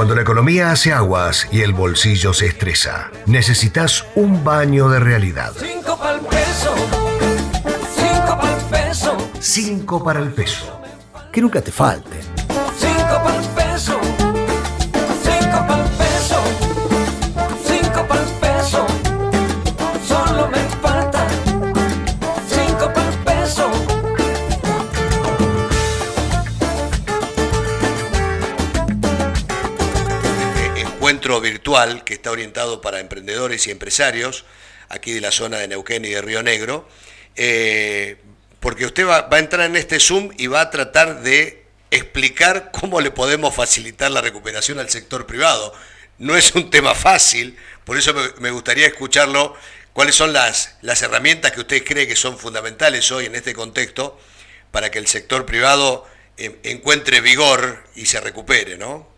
Cuando la economía hace aguas y el bolsillo se estresa, necesitas un baño de realidad. 5 pa'l peso, 5 pa'l peso, 5 para el peso. Que nunca te falte. 5 pa'l peso, 5 pa'l peso, 5 pa'l peso, solo me falta 5 pa'l peso. Encuentro virtual que está orientado para emprendedores y empresarios aquí de la zona de Neuquén y de Río Negro, porque usted va a entrar en este Zoom y va a tratar de explicar cómo le podemos facilitar la recuperación al sector privado. No es un tema fácil, por eso me gustaría escucharlo, cuáles son las herramientas que usted cree que son fundamentales hoy en este contexto para que el sector privado encuentre vigor y se recupere, ¿no?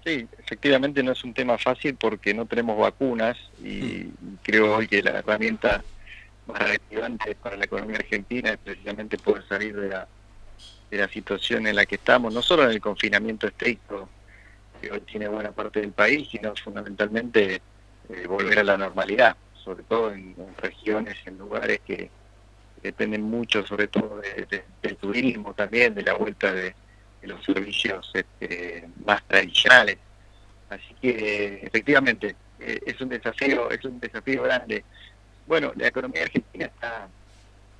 Sí, efectivamente no es un tema fácil porque no tenemos vacunas y creo hoy que la herramienta más relevante para la economía argentina es precisamente poder salir de la situación en la que estamos, no solo en el confinamiento estricto que hoy tiene buena parte del país, sino fundamentalmente volver a la normalidad, sobre todo en regiones, en lugares que dependen mucho, sobre todo del turismo también, de la vuelta de los servicios más tradicionales. Así que efectivamente es un desafío grande. Bueno, la economía argentina está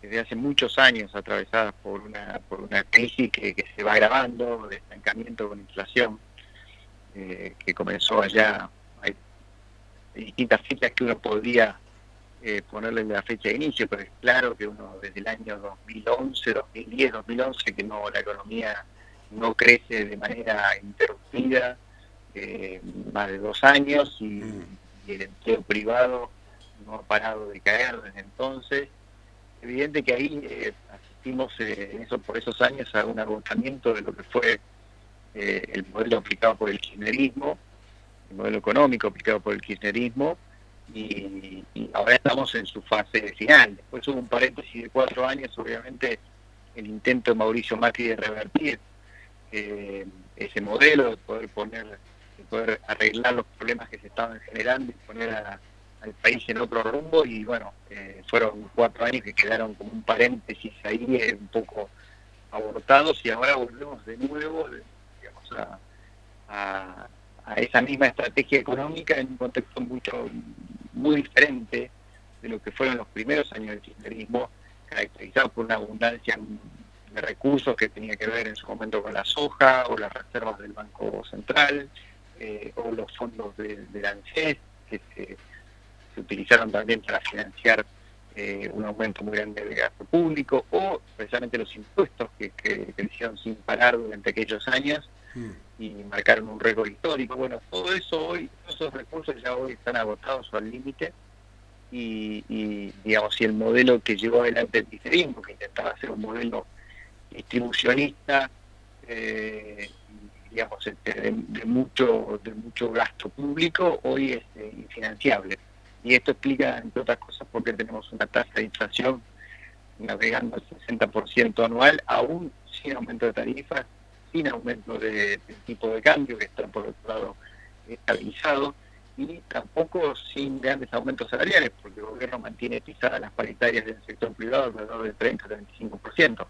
desde hace muchos años atravesada por una crisis que se va agravando, de estancamiento con inflación, que comenzó allá. Hay distintas fechas que uno podría ponerle la fecha de inicio, pero es claro que uno desde el año 2011, 2010, 2011, que la economía no crece de manera interrumpida, más de 2 años, y el empleo privado no ha parado de caer desde entonces. Evidente que ahí asistimos por esos años a un agotamiento de lo que fue el modelo aplicado por el kirchnerismo, el modelo económico aplicado por el kirchnerismo, y ahora estamos en su fase final. Después hubo un paréntesis de 4 años, obviamente el intento de Mauricio Macri de revertir ese modelo, de poder arreglar los problemas que se estaban generando y poner al país en otro rumbo, y bueno, fueron 4 años que quedaron como un paréntesis ahí, un poco abortados, y ahora volvemos de nuevo, digamos, a esa misma estrategia económica en un contexto muy diferente de lo que fueron los primeros años del kirchnerismo, caracterizado por una abundancia de recursos que tenía que ver en su momento con la soja o las reservas del Banco Central, o los fondos del ANSES, que se utilizaron también para financiar un aumento muy grande de gasto público, o precisamente los impuestos que crecieron sin parar durante aquellos años y marcaron un récord histórico. Bueno, todo eso hoy, todos esos recursos ya hoy están agotados o al límite, y digamos, si el modelo que llevó adelante el kirchnerismo, que intentaba ser un modelo distribucionista, digamos, de mucho gasto público, hoy es infinanciable. Y esto explica, entre otras cosas, por qué tenemos una tasa de inflación navegando al 60% anual, aún sin aumento de tarifas, sin aumento del tipo de cambio, que está por otro lado estabilizado, y tampoco sin grandes aumentos salariales, porque el gobierno mantiene pisadas las paritarias del sector privado alrededor del 30-35%.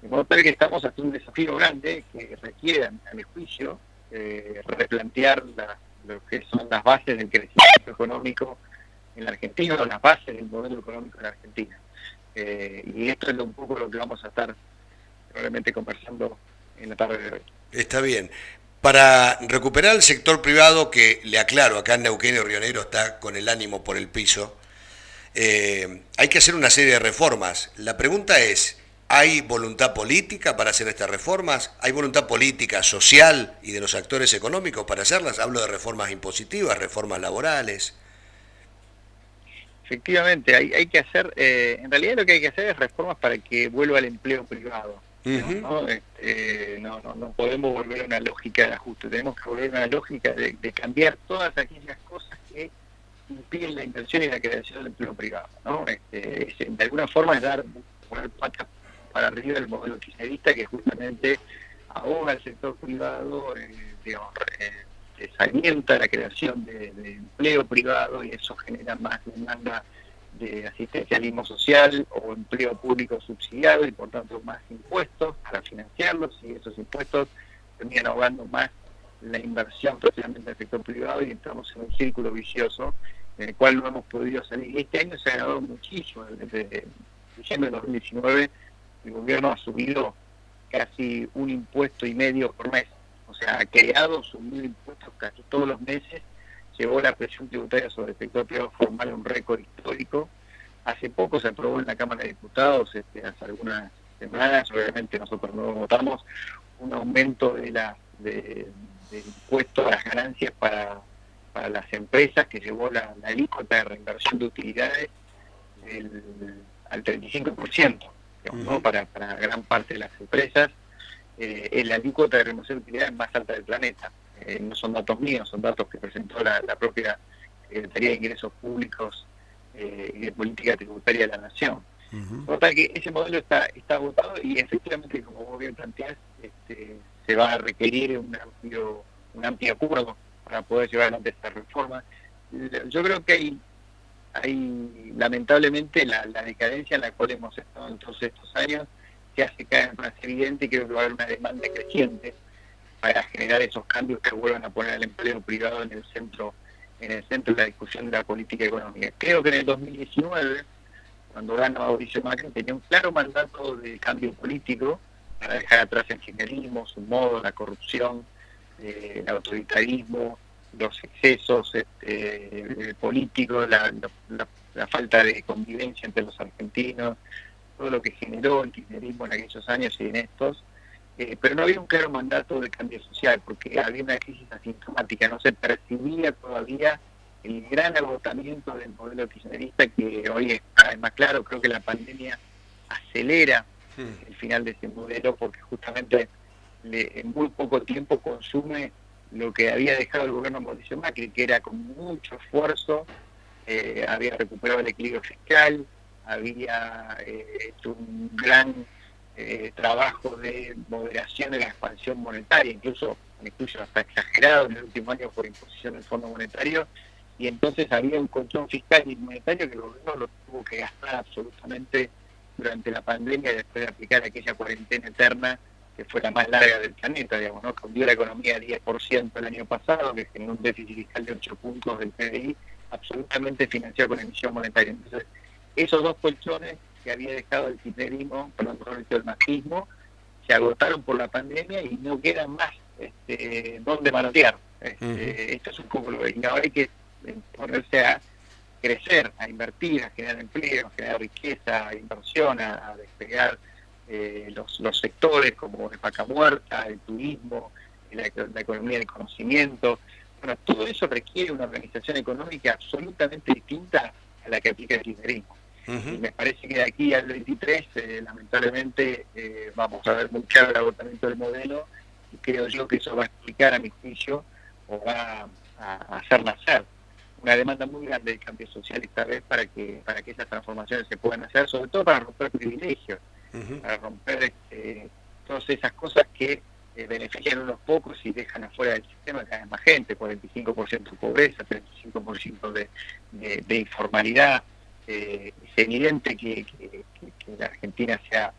De modo tal que estamos ante un desafío grande que requiere, a mi juicio, replantear lo que son las bases del crecimiento económico en la Argentina, o las bases del modelo económico en la Argentina. Y esto es un poco lo que vamos a estar probablemente conversando en la tarde de hoy. Está bien. Para recuperar el sector privado, que le aclaro, acá en Neuquén y Río Negro está con el ánimo por el piso, hay que hacer una serie de reformas. La pregunta es, ¿hay voluntad política para hacer estas reformas? ¿Hay voluntad política, social y de los actores económicos para hacerlas? Hablo de reformas impositivas, reformas laborales. Efectivamente, hay que hacer, en realidad lo que hay que hacer es reformas para que vuelva el empleo privado. ¿No? No podemos volver a una lógica de ajuste, tenemos que volver a una lógica de cambiar todas aquellas cosas que impiden la inversión y la creación del empleo privado, ¿no? De alguna forma es poner patas para arriba del modelo kirchnerista, que justamente ahoga al sector privado, digamos, desalienta la creación de empleo privado y eso genera más demanda de asistencialismo social o empleo público subsidiado y por tanto más impuestos para financiarlos, y esos impuestos terminan ahogando más la inversión precisamente del sector privado y entramos en un círculo vicioso en el cual no hemos podido salir. Y este año se ha agravado muchísimo. Desde diciembre de 2019 el gobierno ha subido casi 1,5 impuestos por mes, o sea, ha creado, subido impuestos casi todos los meses, llevó la presión tributaria sobre el sector privado formal a un récord histórico. Hace poco se aprobó en la Cámara de Diputados, hace algunas semanas, obviamente nosotros no votamos, un aumento de impuestos a las ganancias para las empresas, que llevó la alícuota de reinversión de utilidades al 35%, digamos, ¿no? Para gran parte de las empresas. La alícuota de reinversión de utilidades más alta del planeta. No son datos míos, son datos que presentó la propia Secretaría de Ingresos Públicos y de Política Tributaria de la Nación. Por tal que ese modelo está agotado y efectivamente, como vos bien planteás, se va a requerir un amplio acuerdo para poder llevar adelante esta reforma. Yo creo que hay lamentablemente la decadencia en la cual hemos estado en todos estos años se hace cada vez más evidente y creo que va a haber una demanda creciente para generar esos cambios que vuelvan a poner al empleo privado en el centro de la discusión de la política económica. Creo que en el 2019, cuando gana Mauricio Macri, tenía un claro mandato de cambio político para dejar atrás el kirchnerismo, su modo, la corrupción, el autoritarismo, los excesos políticos, la falta de convivencia entre los argentinos, todo lo que generó el kirchnerismo en aquellos años y en estos, pero no había un claro mandato de cambio social, porque había una crisis asintomática, no se percibía todavía el gran agotamiento del modelo kirchnerista, que hoy es cada vez más claro. Creo que la pandemia acelera el final de ese modelo, porque justamente en muy poco tiempo consume lo que había dejado el gobierno de Mauricio Macri, que era con mucho esfuerzo, había recuperado el equilibrio fiscal, había hecho un gran trabajo de moderación de la expansión monetaria, incluso hasta exagerado en el último año por imposición del Fondo Monetario, y entonces había un colchón fiscal y monetario que el gobierno lo tuvo que gastar absolutamente durante la pandemia y después de aplicar aquella cuarentena eterna que fue la más larga del planeta, digamos, ¿no? Que hundió la economía 10% el año pasado, que generó un déficit fiscal de 8 puntos del PBI, absolutamente financiado con emisión monetaria. Entonces, esos dos colchones que había dejado el kirchnerismo, el macrismo, se agotaron por la pandemia y no quedan más dónde manotear. Esto es un poco lo que ahora hay que ponerse a crecer, a invertir, a generar empleo, a generar riqueza, a inversión, a despegar los sectores como el vaca muerta, el turismo, la economía del conocimiento. Bueno, todo eso requiere una organización económica absolutamente distinta a la que aplica el kirchnerismo. Y me parece que de aquí al 23, lamentablemente, vamos a ver muy claro el agotamiento del modelo, y creo yo que eso va a explicar, a mi juicio, o va a hacer nacer una demanda muy grande de cambio social esta vez para que esas transformaciones se puedan hacer, sobre todo para romper privilegios, para romper todas esas cosas que benefician a unos pocos y dejan afuera del sistema cada vez más gente, 45% de pobreza, 35% de informalidad. Es evidente que la Argentina se ha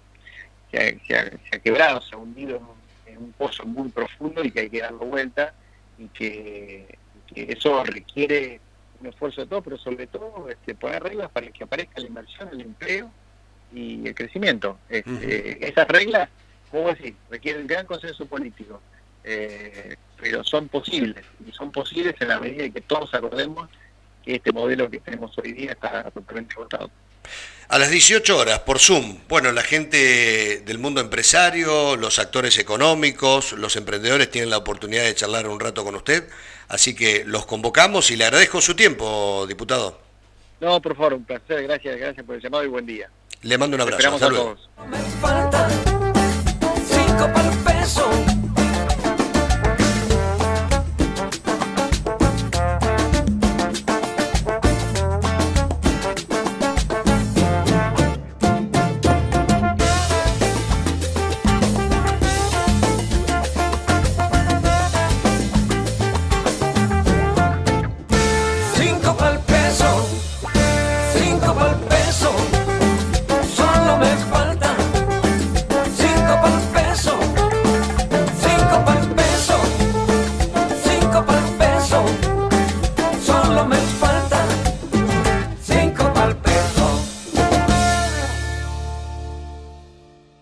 quebrado, se ha hundido en un pozo muy profundo y que hay que darlo vuelta, y que eso requiere un esfuerzo de todo, pero sobre todo poner reglas para que aparezca la inversión, el empleo y el crecimiento. Esas reglas, como decir, requieren un gran consenso político, pero son posibles, y son posibles en la medida en que todos acordemos que este modelo que tenemos hoy día está totalmente agotado. A las 18 horas, por Zoom, bueno, la gente del mundo empresario, los actores económicos, los emprendedores tienen la oportunidad de charlar un rato con usted, así que los convocamos y le agradezco su tiempo, diputado. No, por favor, un placer, gracias por el llamado y buen día. Le mando un abrazo, Esperamos hasta a luego. todos.